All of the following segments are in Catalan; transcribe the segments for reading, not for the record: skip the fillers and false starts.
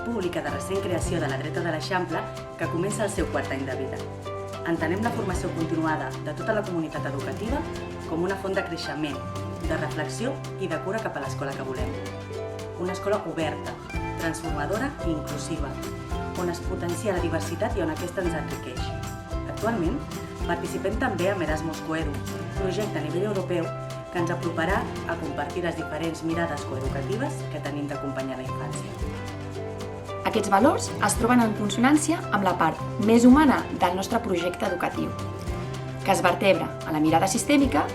pública de recent creació de la dreta de l'Eixample que comença el seu quart any de vida. Entenem la formació continuada de tota la comunitat educativa com una font de creixement, de reflexió i de cura cap a l'escola que volem. Una escola oberta, transformadora i inclusiva, on es potencia la diversitat i on aquesta ens enriqueix. Actualment, participem també amb Erasmus Coedu, projecte a nivell europeu que ens aproparà a compartir les diferents mirades coeducatives que tenim d'acompanyar la infància. Aquests valors es troben en consonància amb la part més humana del nostre projecte educatiu, que es vertebra en la mirada sistèmica,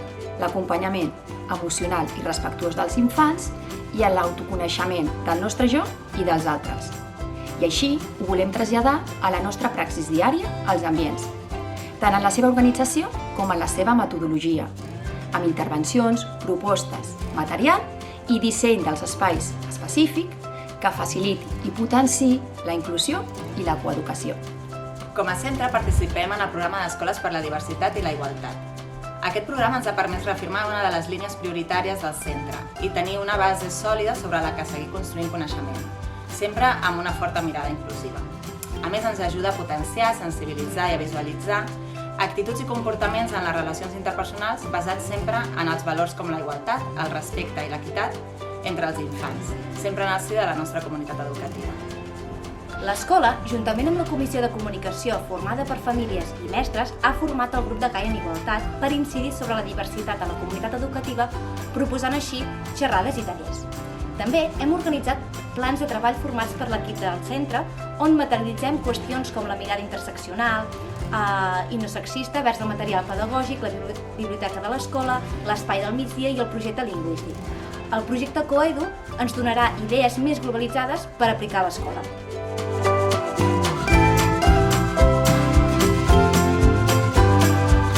l'acompanyament emocional i respectuós dels infants i en l'autoconeixement del nostre jo i dels altres. I així ho volem traslladar a la nostra praxis diària als ambients, tant en la seva organització com en la seva metodologia, amb intervencions, propostes, material i disseny dels espais específics que faciliti i potenciï la inclusió i la coeducació. Com a centre participem en el programa d'Escoles per la Diversitat i la Igualtat. Aquest programa ens ha permès reafirmar una de les línies prioritàries del centre i tenir una base sòlida sobre la que seguir construint coneixement, sempre amb una forta mirada inclusiva. A més, ens ajuda a potenciar, sensibilitzar i a visualitzar actituds i comportaments en les relacions interpersonals basats sempre en els valors com la igualtat, el respecte i l'equitat entre els infants, sempre en el si de la nostra comunitat educativa. L'escola, juntament amb la Comissió de Comunicació formada per famílies i mestres, ha format el grup de CAI en Igualtat per incidir sobre la diversitat a la comunitat educativa, proposant així xerrades i tallers. També hem organitzat plans de treball formats per l'equip del centre, on materialitzem qüestions com la mirada interseccional i no sexista vers el material pedagògic, la biblioteca de l'escola, l'espai del migdia i el projecte lingüístic. El projecte Coedu ens donarà idees més globalitzades per aplicar a l'escola.